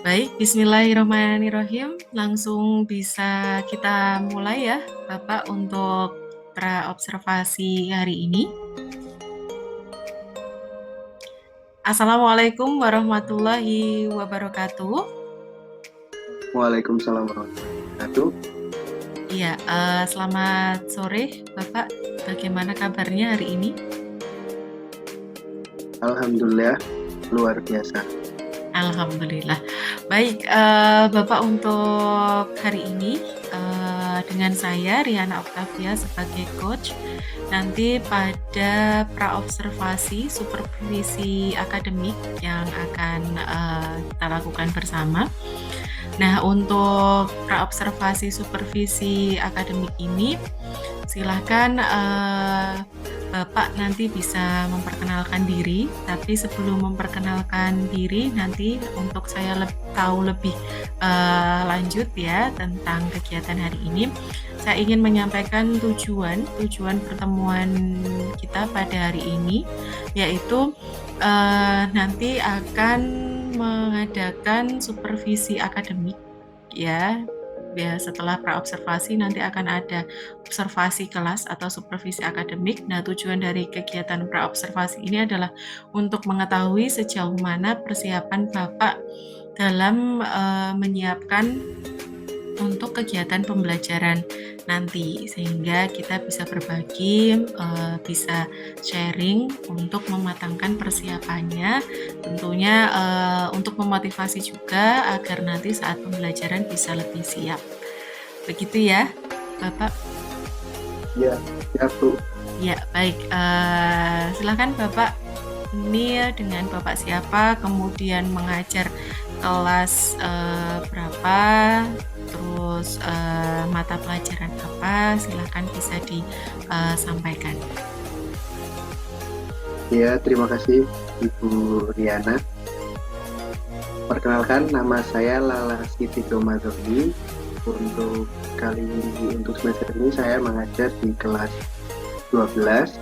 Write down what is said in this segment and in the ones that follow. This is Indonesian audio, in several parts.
Baik, bismillahirrahmanirrahim. Langsung bisa kita mulai ya, Bapak, untuk pra-observasi hari ini. Assalamualaikum warahmatullahi wabarakatuh. Waalaikumsalam warahmatullahi wabarakatuh. Iya, selamat sore, Bapak. Bagaimana kabarnya hari ini? Alhamdulillah, luar biasa. Alhamdulillah. Baik, Bapak, untuk hari ini dengan saya Riana Octavia sebagai coach. Nanti pada praobservasi supervisi akademik yang akan kita lakukan bersama. Nah, untuk praobservasi supervisi akademik ini, silahkan Bapak nanti bisa memperkenalkan diri, tapi sebelum memperkenalkan diri, nanti untuk saya tahu lebih lanjut ya tentang kegiatan hari ini, saya ingin menyampaikan tujuan pertemuan kita pada hari ini, yaitu nanti akan mengadakan supervisi akademik ya. Setelah praobservasi nanti akan ada observasi kelas atau supervisi akademik. Nah, tujuan dari kegiatan praobservasi ini adalah untuk mengetahui sejauh mana persiapan Bapak dalam menyiapkan untuk kegiatan pembelajaran nanti, sehingga kita bisa berbagi, bisa sharing untuk mematangkan persiapannya, tentunya untuk memotivasi juga agar nanti saat pembelajaran bisa lebih siap. Begitu ya, Bapak? Ya, ya Bu. Ya, baik. Silakan Bapak, ini dengan Bapak siapa, kemudian mengajar kelas berapa, terus mata pelajaran apa, silakan bisa disampaikan. Ya, terima kasih Ibu Riana. Perkenalkan, nama saya Lala Siti Domadoni. Untuk kali ini, untuk semester ini saya mengajar di kelas 12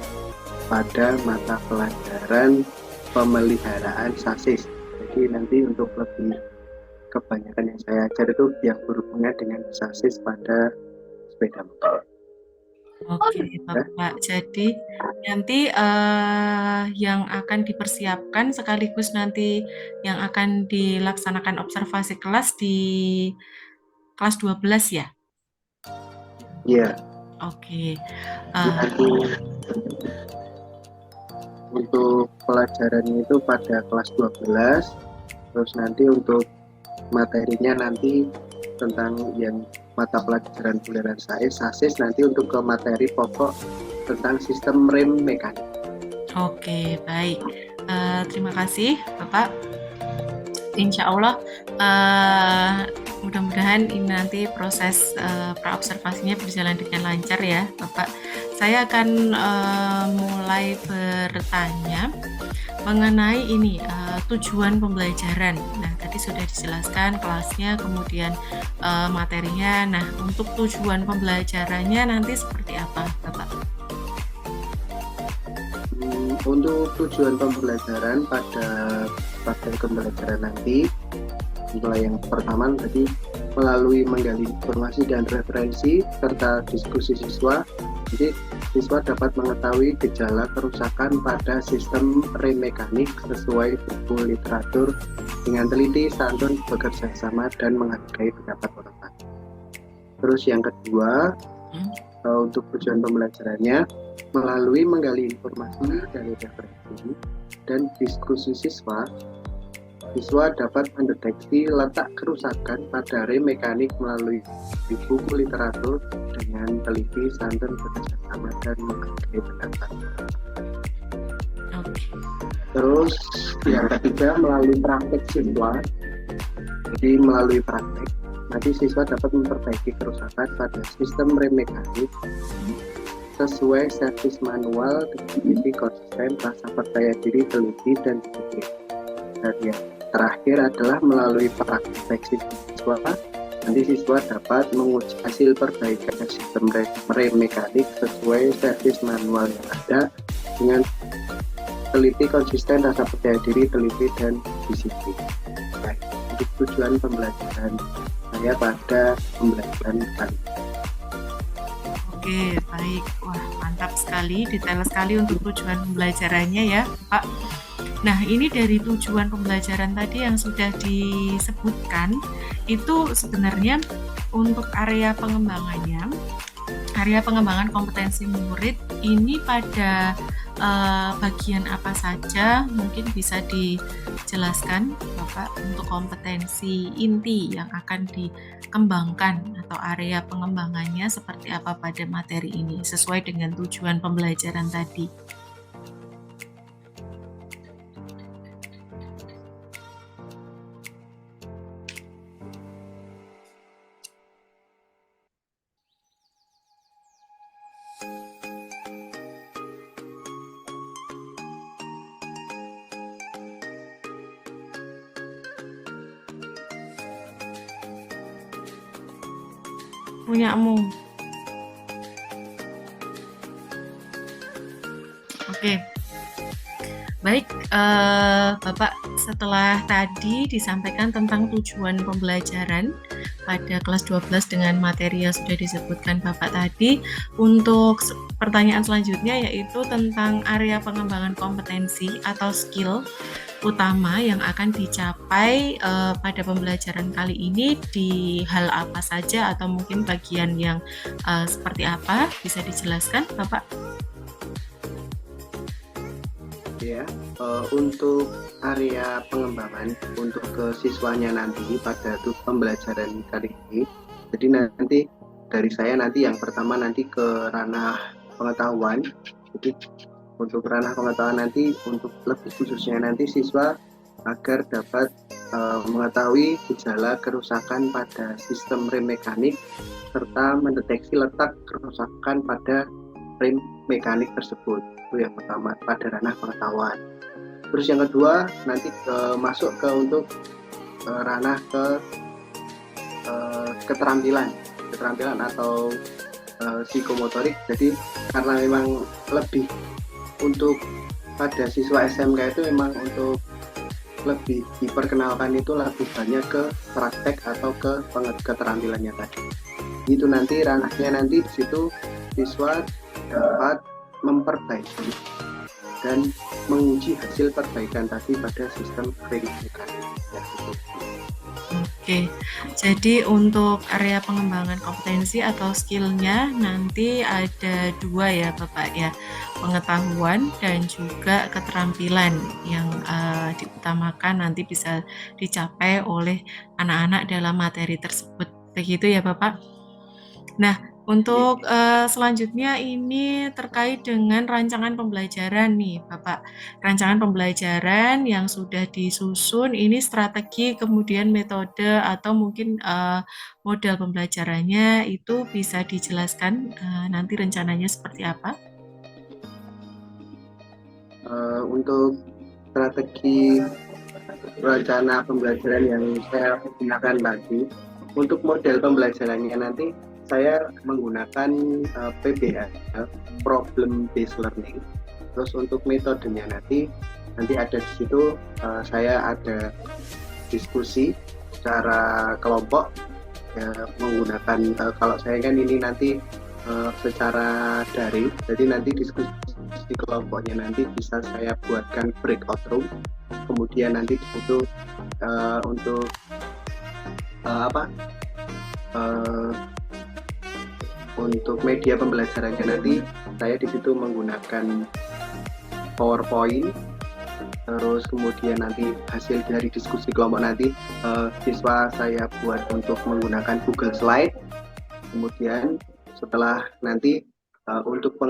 pada mata pelajaran pemeliharaan sasis. Jadi nanti untuk lebih kebanyakan yang saya ajar itu yang berhubungan dengan sasis pada sepeda motor. Oke, Bapak. Jadi nanti yang akan dipersiapkan sekaligus nanti yang akan dilaksanakan observasi kelas di kelas 12 ya? Iya. Oke. Nanti untuk pelajarannya itu pada kelas 12, terus nanti untuk materinya nanti tentang yang mata pelajaran pemeliharaan sasis nanti untuk ke materi pokok tentang sistem rem mekanik. Oke, baik. Terima kasih, Bapak. Insya Allah, mudah-mudahan ini nanti proses praobservasinya berjalan dengan lancar ya, Bapak. Saya akan mulai bertanya mengenai ini tujuan pembelajaran. Nah, tadi sudah dijelaskan kelasnya, kemudian materinya. Nah, untuk tujuan pembelajarannya nanti seperti apa, Bapak? Untuk tujuan pembelajaran pada pembelajaran nanti, mulai yang pertama tadi melalui menggali informasi dan referensi serta diskusi siswa. Jadi siswa dapat mengetahui gejala kerusakan pada sistem rem mekanik sesuai buku literatur dengan teliti, santun, bekerja sama, dan menghargai pendapat orang lain. Terus yang kedua, untuk tujuan pembelajarannya melalui menggali informasi dari referensi dan diskusi siswa, siswa dapat mendeteksi letak kerusakan pada rem mekanik melalui buku literatur dengan teliti, santun, bekerjasama, dan menghargai pendapat. Terus yang ketiga melalui praktek siswa. Jadi melalui praktek nanti siswa dapat memperbaiki kerusakan pada sistem rem mekanik sesuai servis manual dengan konsisten, rasa percaya diri, teliti, dan disiplin. Dan yang terakhir adalah melalui praktek siswa nanti siswa dapat menguji hasil perbaikan sistem rem mekanik sesuai servis manual yang ada dengan teliti, konsisten, rasa percaya diri, teliti, dan disiplin. Baik, untuk tujuan pembelajaran saya pada pembelajaran kali ini. Oke, baik. Wah, mantap sekali, detail sekali untuk tujuan pembelajarannya ya, Pak. Nah, ini dari tujuan pembelajaran tadi yang sudah disebutkan, itu sebenarnya untuk area pengembangan kompetensi murid ini pada bagian apa saja, mungkin bisa dijelaskan Bapak untuk kompetensi inti yang akan dikembangkan atau area pengembangannya seperti apa pada materi ini sesuai dengan tujuan pembelajaran tadi. Punyamu. Oke. Baik, Bapak, setelah tadi disampaikan tentang tujuan pembelajaran pada kelas 12 dengan materi yang sudah disebutkan Bapak tadi, untuk pertanyaan selanjutnya yaitu tentang area pengembangan kompetensi atau skill utama yang akan dicapai pada pembelajaran kali ini di hal apa saja atau mungkin bagian yang seperti apa, bisa dijelaskan Bapak? Ya, untuk area pengembangan untuk ke siswanya nanti pada pembelajaran kali ini, jadi nanti dari saya nanti yang pertama nanti ke ranah pengetahuan. Jadi untuk ranah pengetahuan nanti untuk lebih khususnya nanti siswa agar dapat mengetahui gejala kerusakan pada sistem rem mekanik serta mendeteksi letak kerusakan pada rem mekanik tersebut. Itu yang pertama pada ranah pengetahuan. Terus yang kedua nanti masuk ke untuk ranah ke keterampilan atau psikomotorik. Jadi karena memang lebih untuk pada siswa SMK itu memang untuk lebih diperkenalkan itu lebih banyak ke praktek atau ke keterampilannya tadi. Itu nanti ranahnya nanti di situ siswa dapat memperbaiki dan menguji hasil perbaikan tadi pada sistem rem mekanik. Oke, jadi untuk area pengembangan kompetensi atau skillnya nanti ada dua ya Bapak ya, pengetahuan dan juga keterampilan yang diutamakan nanti bisa dicapai oleh anak-anak dalam materi tersebut. Begitu ya Bapak? Nah, untuk selanjutnya ini terkait dengan rancangan pembelajaran nih Bapak. Rancangan pembelajaran yang sudah disusun ini strategi kemudian metode atau mungkin model pembelajarannya itu bisa dijelaskan nanti rencananya seperti apa? Untuk strategi rencana pembelajaran yang saya gunakan tadi, untuk model pembelajarannya nanti saya menggunakan PBL, Problem Based Learning. Terus untuk metodenya nanti ada di situ saya ada diskusi secara kelompok ya, menggunakan kalau saya kan ini nanti secara daring, jadi nanti diskusi kelompoknya nanti bisa saya buatkan breakout room, kemudian nanti di situ untuk untuk media pembelajarannya nanti saya di situ menggunakan PowerPoint terus kemudian nanti hasil dari diskusi kelompok nanti siswa saya buat untuk menggunakan Google Slide. Kemudian setelah nanti untuk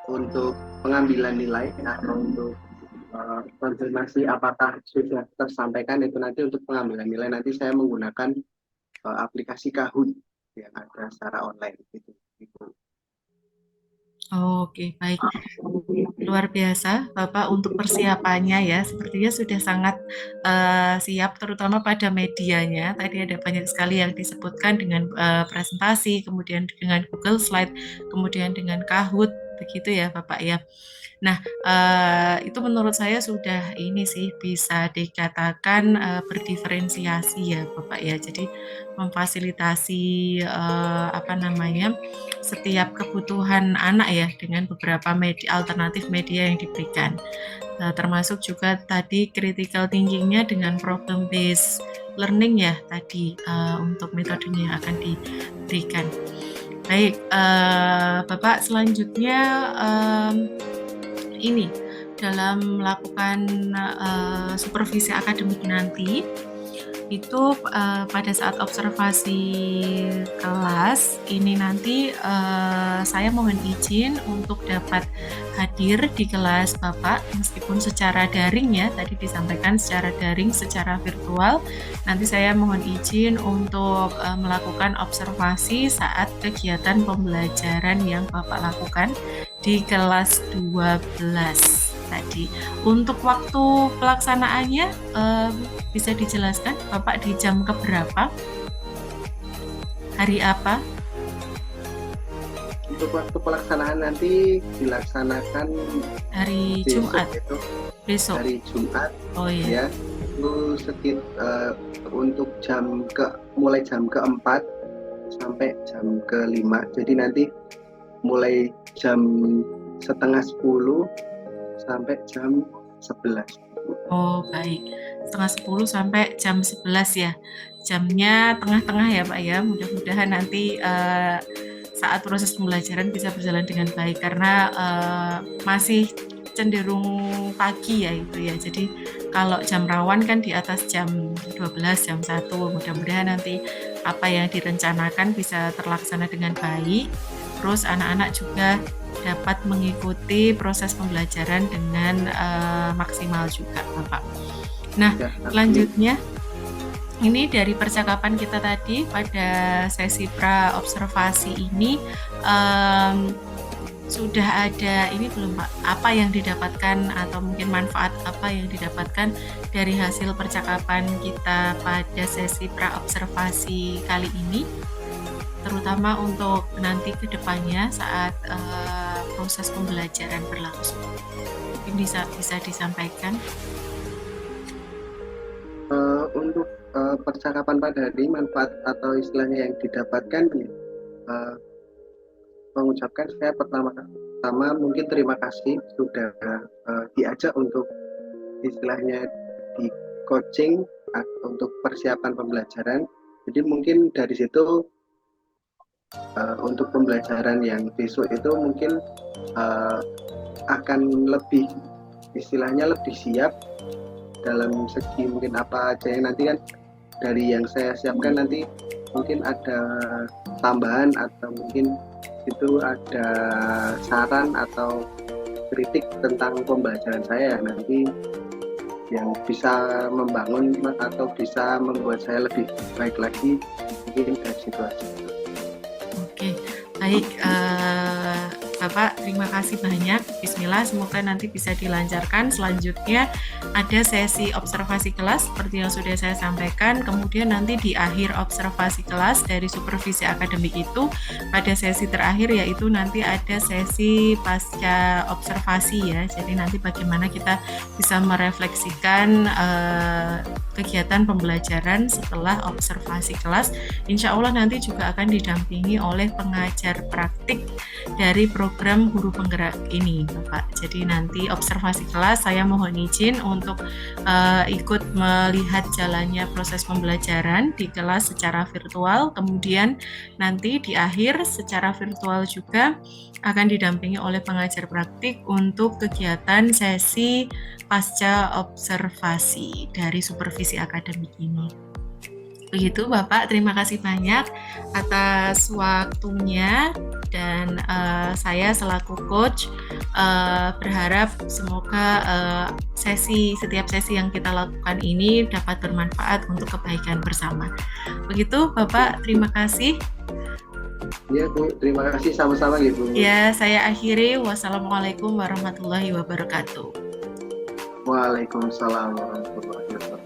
untuk pengambilan nilai atau untuk konfirmasi apakah sudah tersampaikan, itu nanti untuk pengambilan nilai nanti saya menggunakan aplikasi Kahoot yang ada secara online gitu. Oke, baik. Luar biasa, Bapak untuk persiapannya ya. Sepertinya sudah sangat siap, terutama pada medianya. Tadi ada banyak sekali yang disebutkan dengan presentasi, kemudian dengan Google Slide, kemudian dengan Kahoot, begitu ya, Bapak ya. Nah, itu menurut saya sudah ini sih bisa dikatakan berdiferensiasi ya, Bapak ya. Jadi memfasilitasi apa namanya setiap kebutuhan anak ya dengan beberapa alternatif media yang diberikan. Termasuk juga tadi critical thinking-nya dengan problem based learning ya tadi untuk metodenya yang akan diberikan. Baik, Bapak selanjutnya ini dalam melakukan supervisi akademik nanti itu pada saat observasi kelas ini nanti saya mohon izin untuk dapat hadir di kelas Bapak meskipun secara daring ya, tadi disampaikan secara daring, secara virtual. Nanti saya mohon izin untuk melakukan observasi saat kegiatan pembelajaran yang Bapak lakukan di kelas 12 tadi. Untuk waktu pelaksanaannya bisa dijelaskan Bapak di jam keberapa? Hari apa? Untuk waktu pelaksanaan nanti dilaksanakan hari Jumat. Besok. Hari Jumat. Oh iya. Ya. Itu untuk mulai jam ke-4 sampai jam ke-5. Jadi nanti mulai jam setengah 10 sampai jam 11. Oh baik, setengah 10 sampai jam 11 ya. Jamnya tengah-tengah ya Pak ya. Mudah-mudahan nanti saat proses pembelajaran bisa berjalan dengan baik karena masih cenderung pagi ya itu ya. Jadi kalau jam rawan kan di atas jam 12, jam 1. Mudah-mudahan nanti apa yang direncanakan bisa terlaksana dengan baik. Terus anak-anak juga dapat mengikuti proses pembelajaran dengan maksimal juga, Bapak. Nah, selanjutnya ini dari percakapan kita tadi pada sesi pra-observasi ini sudah ada ini belum Pak? Apa yang didapatkan atau mungkin manfaat apa yang didapatkan dari hasil percakapan kita pada sesi pra-observasi kali ini? Terutama untuk nanti ke depannya saat proses pembelajaran berlangsung. Mungkin bisa disampaikan. Untuk percakapan pada hari ini, manfaat atau istilahnya yang didapatkan, mengucapkan saya pertama mungkin terima kasih sudah diajak untuk istilahnya di coaching untuk persiapan pembelajaran. Jadi mungkin dari situ untuk pembelajaran yang besok itu mungkin akan lebih istilahnya lebih siap dalam segi mungkin apa aja yang nanti kan dari yang saya siapkan nanti mungkin ada tambahan atau mungkin itu ada saran atau kritik tentang pembelajaran saya nanti yang bisa membangun atau bisa membuat saya lebih baik lagi, mungkin dari situ aja. Oke, baik Bapak, terima kasih banyak. Bismillah, semoga nanti bisa dilancarkan. Selanjutnya ada sesi observasi kelas seperti yang sudah saya sampaikan. Kemudian nanti di akhir observasi kelas dari supervisi akademik itu pada sesi terakhir yaitu nanti ada sesi pasca observasi ya. Jadi nanti bagaimana kita bisa merefleksikan kegiatan pembelajaran setelah observasi kelas. Insya Allah nanti juga akan didampingi oleh pengajar praktik dari program guru penggerak ini, Bapak. Jadi nanti observasi kelas saya mohon izin untuk ikut melihat jalannya proses pembelajaran di kelas secara virtual, kemudian nanti di akhir secara virtual juga akan didampingi oleh pengajar praktik untuk kegiatan sesi pasca observasi dari supervisi akademik ini. Begitu Bapak, terima kasih banyak atas waktunya dan saya selaku coach berharap semoga setiap sesi yang kita lakukan ini dapat bermanfaat untuk kebaikan bersama. Begitu Bapak, terima kasih. Ya Bu, terima kasih sama-sama ya Bu. Ya, saya akhiri. Wassalamualaikum warahmatullahi wabarakatuh. Waalaikumsalam warahmatullahi wabarakatuh.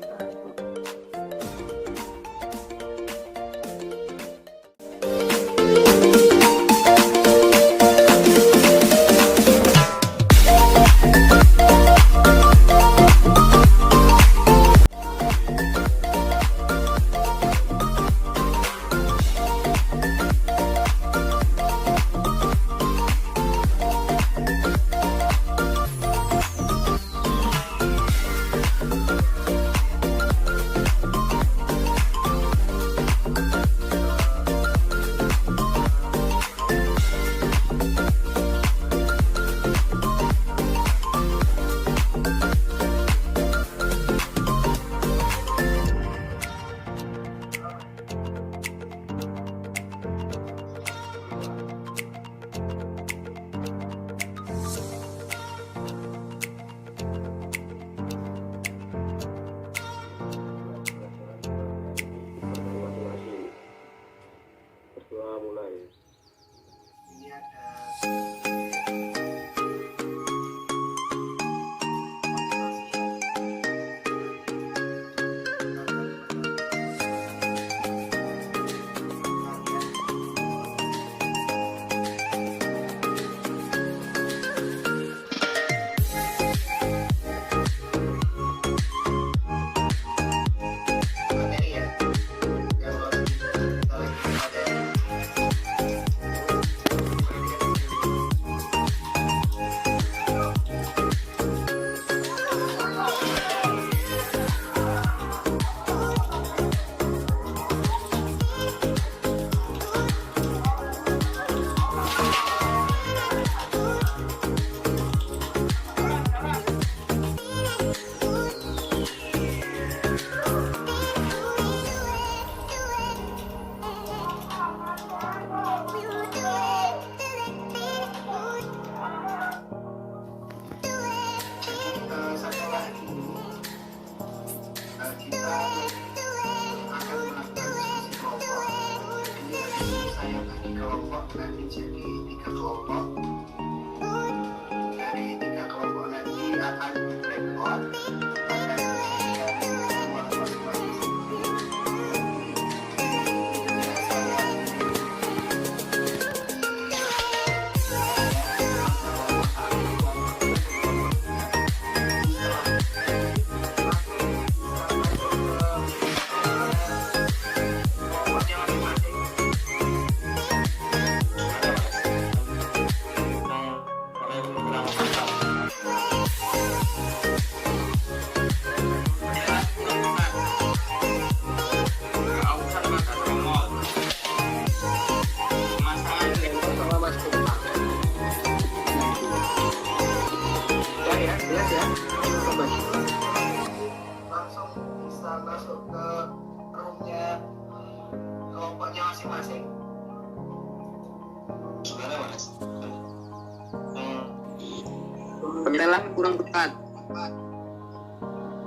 Pentelan kurang tepat.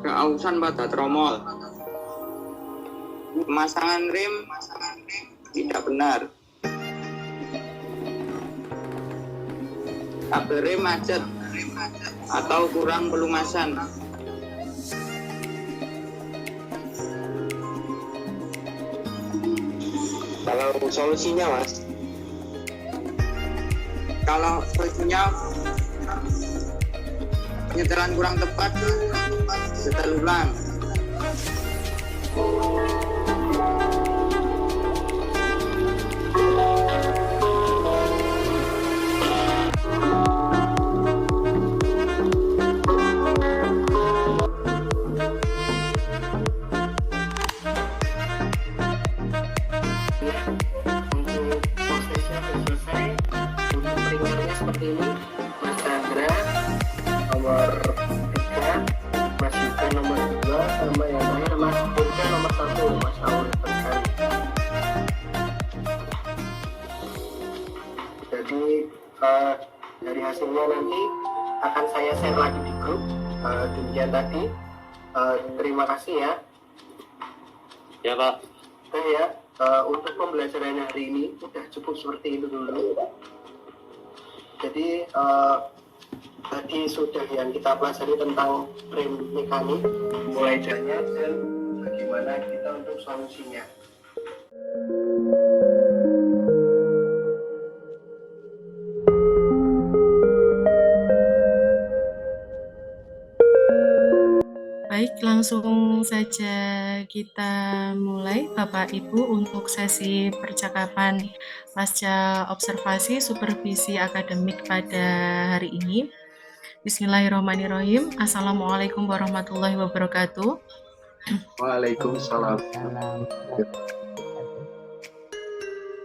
Keausan pada tromol. Pemasangan rem tidak benar. Kabel rem macet atau kurang pelumasan. Kalau solusinya Mas? Kalau solusinya penyetelan kurang tepat, setel ulang. Untuk prosesnya sudah selesai. Untuk peringkatnya seperti ini: Mas Chandra nomor 3, Mas Yuka nomor 2, sama yang terakhir Mas Yuka nomor 1, Mas Saul Berkali. Jadi dari hasilnya nanti akan saya share lagi di grup. Demikian tadi. Terima kasih ya. Ya Pak. Oke ya. Untuk pembelajaran hari ini sudah cukup seperti itu dulu. Jadi tadi sudah yang kita pelajari tentang frame mekanik, mulai dari dan bagaimana kita untuk solusinya. Baik, langsung saja kita mulai Bapak Ibu untuk sesi percakapan pasca observasi supervisi akademik pada hari ini. Bismillahirrahmanirrahim. Assalamualaikum warahmatullahi wabarakatuh. Waalaikumsalam.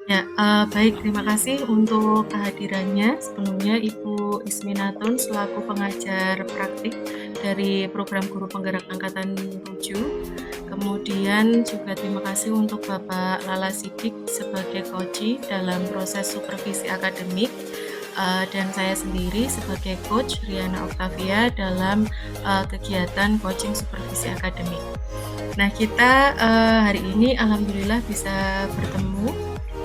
Ya, baik, terima kasih untuk kehadirannya. Sebelumnya Ibu Isminatun selaku pengajar praktik dari program Guru Penggerak Angkatan 7. Kemudian juga terima kasih untuk Bapak Lala Sidik sebagai coach dalam proses supervisi akademik, dan saya sendiri sebagai coach Riana Octavia dalam kegiatan coaching supervisi akademik. Nah, kita hari ini alhamdulillah bisa bertemu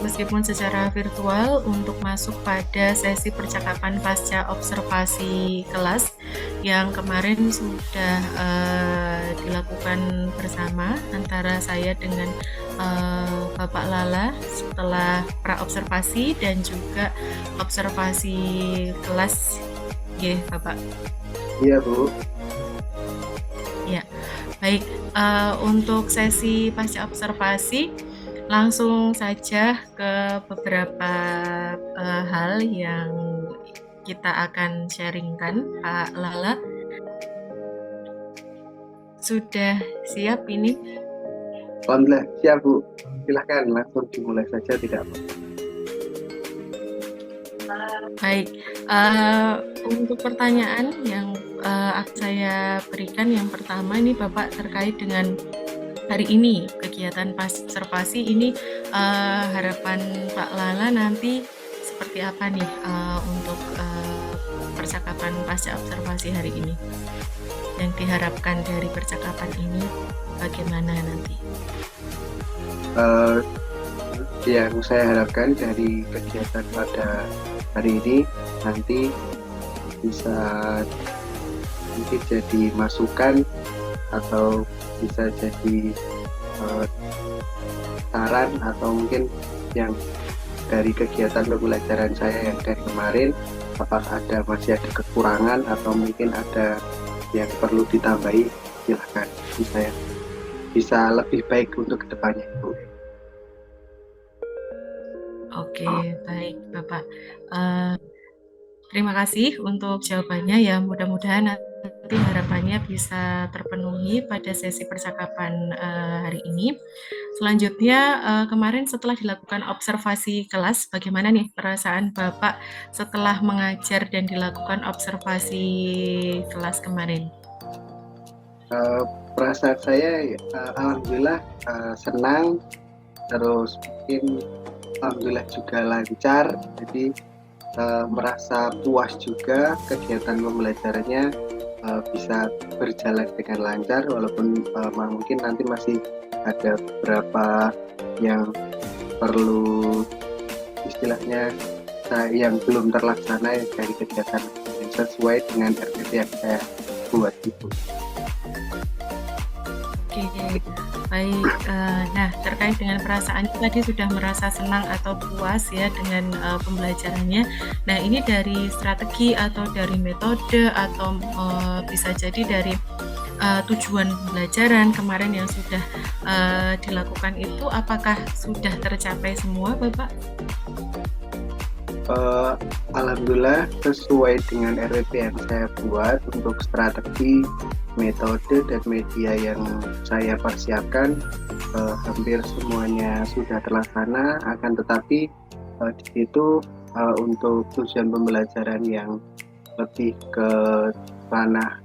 meskipun secara virtual untuk masuk pada sesi percakapan pasca observasi kelas yang kemarin sudah dilakukan bersama antara saya dengan Bapak Lala setelah pra-observasi dan juga observasi kelas. Ya, Bapak. Iya, Bu. Ya, baik. Untuk sesi pasca observasi langsung saja ke beberapa hal yang kita akan sharingkan, Pak Lala. Sudah siap ini? Alhamdulillah, siap Bu. Silahkan langsung dimulai saja, tidak apa. Baik, untuk pertanyaan yang akan saya berikan yang pertama ini Bapak terkait dengan hari ini kegiatan pasca observasi ini, harapan Pak Lala nanti seperti apa nih untuk percakapan pasca observasi hari ini? Yang diharapkan dari percakapan ini bagaimana nanti? Yang saya harapkan dari kegiatan pada hari ini nanti bisa mungkin jadi masukan atau bisa jadi saran atau mungkin yang dari kegiatan pembelajaran saya yang dari kemarin, apakah masih ada kekurangan atau mungkin ada yang perlu ditambahi, silahkan bisa lebih baik untuk kedepannya, Bu. Oke, baik Bapak. Terima kasih untuk jawabannya ya. Mudah-mudahan nanti harapannya bisa terpenuhi pada sesi percakapan hari ini. Selanjutnya, kemarin setelah dilakukan observasi kelas, bagaimana nih perasaan Bapak setelah mengajar dan dilakukan observasi kelas kemarin? Perasaan saya alhamdulillah senang, terus mungkin alhamdulillah juga lancar, jadi merasa puas juga kegiatan pembelajarannya bisa berjalan dengan lancar, walaupun mungkin nanti masih ada beberapa yang perlu istilahnya yang belum terlaksana dari kegiatan yang sesuai dengan RPT yang saya buat itu. Oke, baik. Nah, terkait dengan perasaan tadi sudah merasa senang atau puas ya dengan pembelajarannya. Nah, ini dari strategi atau dari metode atau bisa jadi dari tujuan pembelajaran kemarin yang sudah dilakukan itu apakah sudah tercapai semua, Bapak? Alhamdulillah sesuai dengan RWP yang saya buat untuk strategi, metode, dan media yang saya persiapkan, hampir semuanya sudah terlaksana. Akan tetapi di situ untuk tujuan pembelajaran yang lebih ke ranah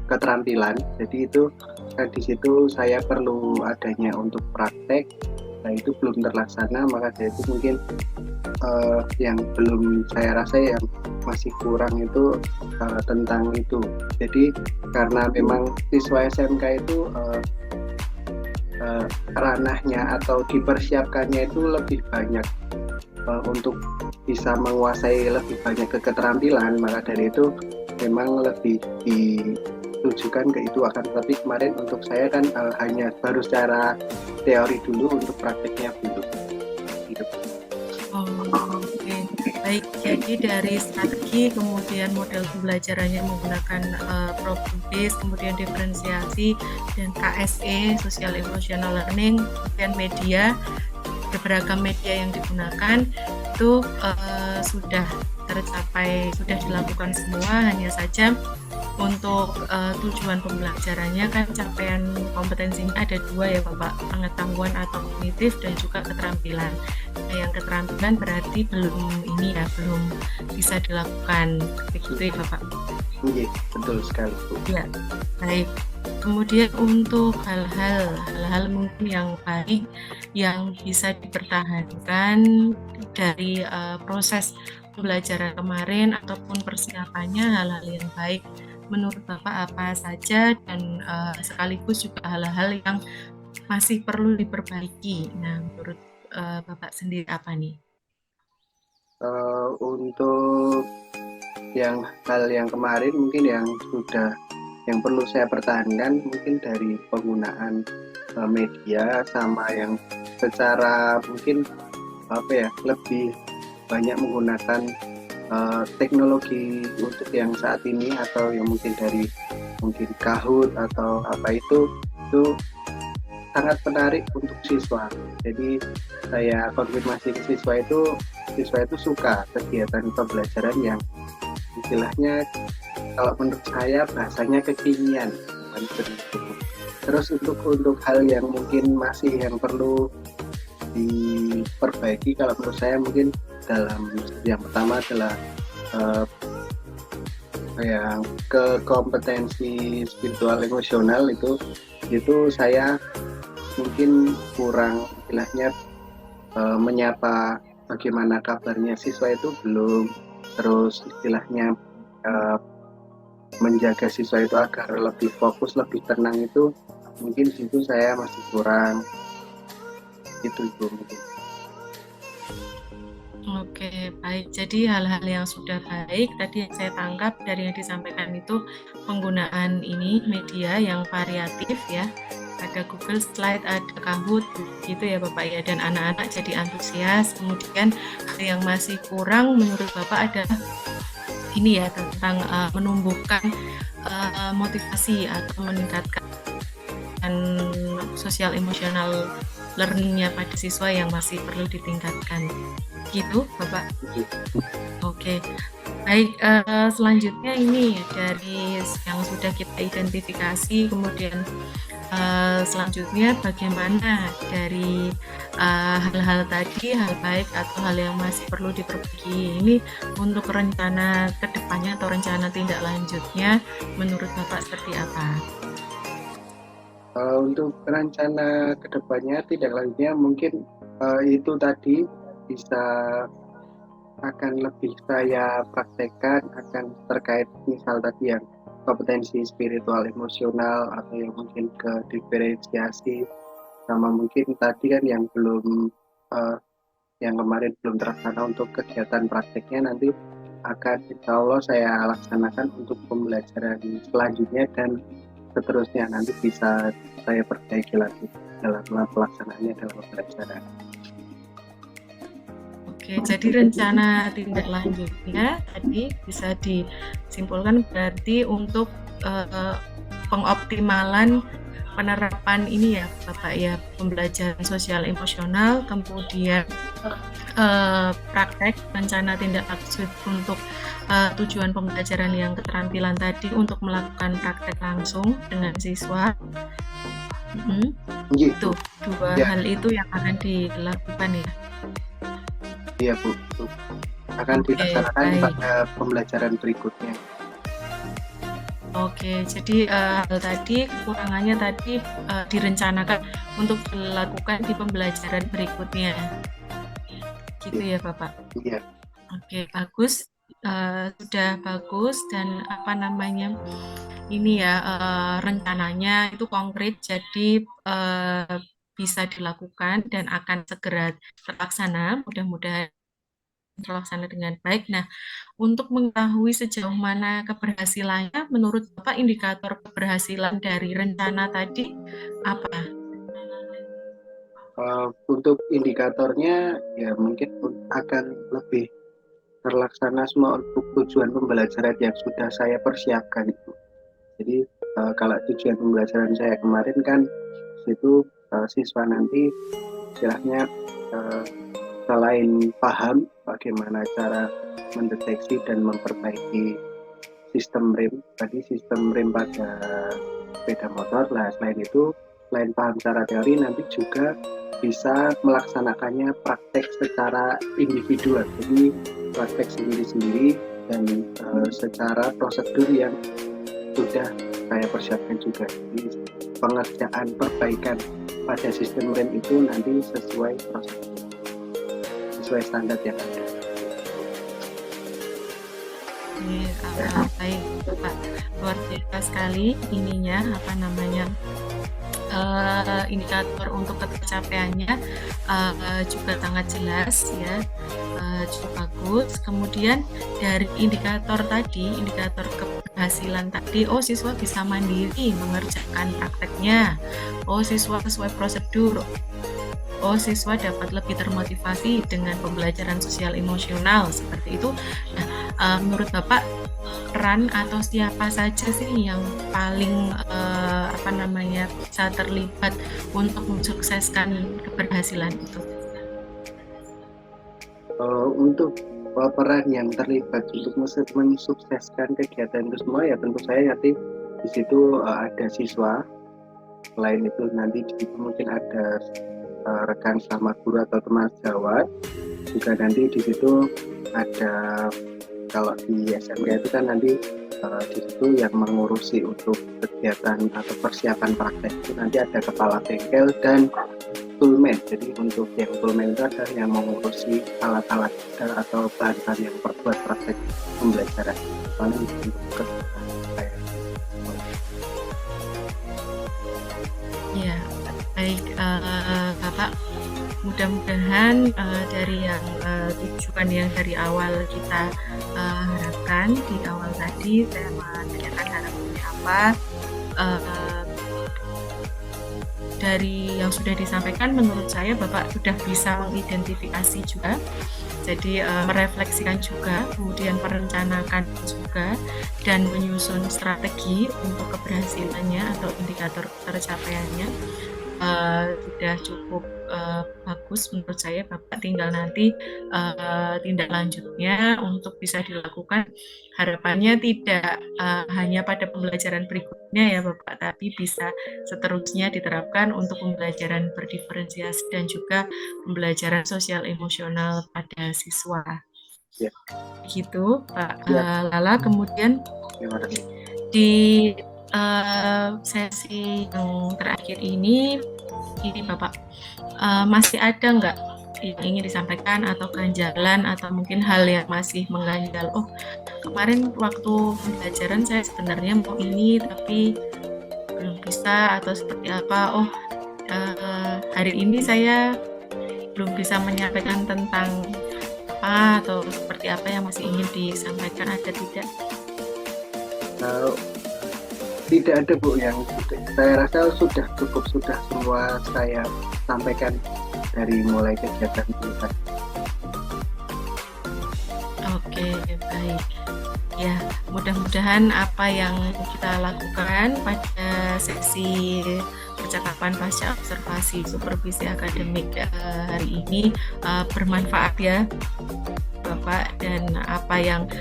keterampilan, jadi itu di situ saya perlu adanya untuk praktek. Nah itu belum terlaksana, maka dari itu mungkin yang belum saya rasa yang masih kurang itu tentang itu. Jadi karena memang siswa SMK itu ranahnya atau dipersiapkannya itu lebih banyak untuk bisa menguasai lebih banyak keterampilan, maka dari itu memang lebih ditujukan ke itu. Akan tetapi kemarin untuk saya kan hanya baru secara teori dulu, untuk prakteknya belum gitu. Oke. Baik, jadi dari strategi kemudian model pembelajarannya menggunakan problem based, kemudian diferensiasi dan KSE social emotional learning, kemudian media, beragam media yang digunakan itu sudah tercapai, sudah dilakukan semua. Hanya saja untuk tujuan pembelajarannya kan capaian kompetensinya ada dua ya Bapak, pengetahuan atau kognitif dan juga keterampilan. Nah, yang keterampilan berarti belum ini ya, belum bisa dilakukan begitu ya Bapak? Iya, betul sekali Bu. Ya, baik. Kemudian untuk hal-hal mungkin yang baik yang bisa dipertahankan dari proses pembelajaran kemarin ataupun persiapannya, hal-hal yang baik menurut Bapak apa saja, dan sekaligus juga hal-hal yang masih perlu diperbaiki. Nah, menurut Bapak sendiri apa nih? Untuk hal yang kemarin mungkin yang perlu saya pertahankan mungkin dari penggunaan media, sama yang secara mungkin lebih banyak menggunakan teknologi untuk yang saat ini, atau yang mungkin dari Kahoot atau apa itu sangat menarik untuk siswa. Jadi saya konfirmasi ke siswa itu suka kegiatan pembelajaran yang istilahnya kalau menurut saya bahasanya kekinian. Terus untuk hal yang mungkin masih yang perlu diperbaiki, kalau menurut saya mungkin dalam yang pertama adalah yang ke kompetensi spiritual emosional itu saya mungkin kurang istilahnya menyapa bagaimana kabarnya siswa itu belum, terus istilahnya menjaga siswa itu agar lebih fokus, lebih tenang itu mungkin situ saya masih kurang itu mungkin. Oke, baik. Jadi hal-hal yang sudah baik tadi yang saya tangkap dari yang disampaikan itu penggunaan ini media yang variatif ya. Ada Google Slide, ada Kahoot gitu ya Bapak ya, dan anak-anak jadi antusias. Kemudian yang masih kurang menurut Bapak adalah ini ya, tentang menumbuhkan motivasi atau meningkatkan sosial emosional learning-nya pada siswa yang masih perlu ditingkatkan. Gitu Bapak? Oke. Baik, selanjutnya ini dari yang sudah kita identifikasi, kemudian selanjutnya bagaimana dari hal-hal tadi, hal baik atau hal yang masih perlu diperbaiki ini untuk rencana kedepannya atau rencana tindak lanjutnya menurut Bapak seperti apa? Untuk rencana kedepannya tindak lanjutnya mungkin itu tadi bisa akan lebih saya praktekkan akan terkait misal tadi yang kompetensi spiritual emosional, atau yang mungkin ke diferensiasi, sama mungkin tadi kan yang belum yang kemarin belum terlaksana untuk kegiatan prakteknya, nanti akan insya Allah saya laksanakan untuk pembelajaran selanjutnya dan seterusnya, nanti bisa saya perbaiki lagi dalam pelaksanaannya dalam pembelajaran. Oke, jadi rencana tindak lanjutnya tadi bisa disimpulkan berarti untuk pengoptimalan penerapan ini ya Bapak ya, pembelajaran sosial emosional, kemudian praktek rencana tindak lanjut untuk tujuan pembelajaran yang keterampilan tadi untuk melakukan praktek langsung dengan siswa. Gitu. Itu dua Ya. hal itu yang akan dilakukan ya. Iya Bu, akan Oke, dilaksanakan baik. pada pembelajaran berikutnya. Oke, jadi hal tadi kekurangannya tadi direncanakan untuk dilakukan di pembelajaran berikutnya. Gitu ya Bapak. Iya. Oke, bagus. Sudah bagus dan apa namanya ini ya rencananya itu konkret, jadi bisa dilakukan dan akan segera terlaksana. Mudah-mudahan terlaksana dengan baik. Nah, untuk mengetahui sejauh mana keberhasilannya, menurut Bapak indikator keberhasilan dari rencana tadi apa? Untuk indikatornya ya mungkin akan lebih terlaksana semua untuk tujuan pembelajaran yang sudah saya persiapkan itu. Jadi kalau tujuan pembelajaran saya kemarin kan itu siswa nanti istilahnya selain paham bagaimana cara mendeteksi dan memperbaiki sistem rem pada sepeda motor. Nah, selain paham secara teori, nanti juga bisa melaksanakannya praktek secara individual, jadi praktek sendiri-sendiri dan secara prosedur yang sudah saya persiapkan juga. Jadi pengerjaan perbaikan pada sistem rem itu nanti sesuai prosedur, sesuai standar yang ada. Baik Pak, luar biasa sekali ininya apa namanya indikator untuk tercapaiannya juga sangat jelas ya, cukup bagus. Kemudian dari indikator keberhasilan tadi, siswa bisa mandiri mengerjakan prakteknya, siswa sesuai prosedur, siswa dapat lebih termotivasi dengan pembelajaran sosial emosional seperti itu. Nah, menurut Bapak peran atau siapa saja sih yang paling bisa terlibat untuk mensukseskan keberhasilan itu? Untuk peran yang terlibat untuk mensukseskan kegiatan itu semua ya tentu saya nanti di situ ada siswa. Selain itu nanti di situ mungkin ada rekan sama guru atau teman sejawat, juga nanti di situ ada, kalau di SMK itu kan nanti di situ yang mengurusi untuk kegiatan atau persiapan praktek itu nanti ada kepala bengkel dan toolman. Jadi untuk yang toolman itu adalah yang mengurusi alat-alat atau bahan-bahan yang perbuat praktek pembelajaran. Paling untuk saya. Ya, baik Bapak, mudah-mudahan dari yang tujuan yang dari awal kita harapkan di awal tadi saya menanyakan harapannya apa, dari yang sudah disampaikan menurut saya Bapak sudah bisa mengidentifikasi juga, jadi merefleksikan juga, kemudian merencanakan juga dan menyusun strategi untuk keberhasilannya atau indikator tercapaiannya. Sudah cukup bagus menurut saya. Bapak tinggal nanti tindak lanjutnya untuk bisa dilakukan, harapannya tidak hanya pada pembelajaran berikutnya ya Bapak, tapi bisa seterusnya diterapkan untuk pembelajaran berdiferensiasi dan juga pembelajaran sosial emosional pada siswa. Ya. Gitu Pak Ya. Lala. Kemudian Terima kasih. di sesi yang terakhir ini Bapak, masih ada nggak yang ingin disampaikan atau ganjalan atau mungkin hal yang masih mengganjal? Kemarin waktu pembelajaran saya sebenarnya mau ini tapi belum bisa, atau seperti apa? Hari ini saya belum bisa menyampaikan tentang apa atau seperti apa yang masih ingin disampaikan, ada tidak? Tidak ada Bu, yang saya rasa sudah semua saya sampaikan dari mulai kegiatan itu. Oke, baik. Ya, mudah-mudahan apa yang kita lakukan pada sesi percakapan pasca observasi supervisi akademik hari ini bermanfaat ya Bapak, dan apa yang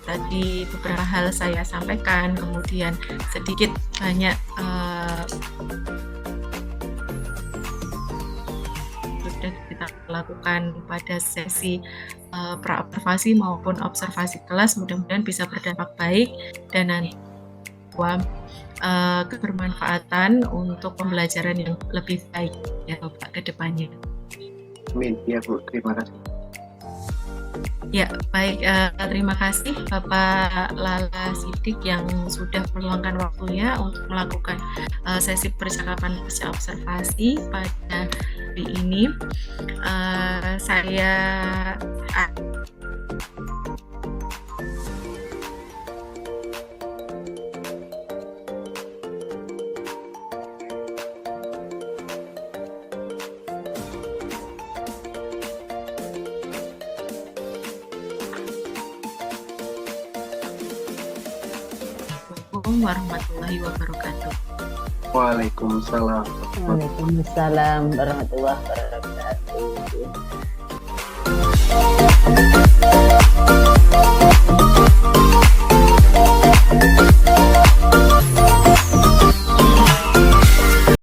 tadi beberapa hal saya sampaikan, kemudian sedikit banyak sudah kita lakukan pada sesi praobservasi maupun observasi kelas, mudah-mudahan bisa berdampak baik dan nanti kebermanfaatan untuk pembelajaran yang lebih baik ya Bapak ke depannya. Amin. Ya Bu, terima kasih. Ya, baik. Terima kasih Bapak Lala Sidik yang sudah meluangkan waktunya untuk melakukan sesi percakapan pasca observasi pada hari ini. Saya Assalamualaikum warahmatullahi wabarakatuh. Waalaikumsalam. Waalaikumsalam warahmatullahi wabarakatuh.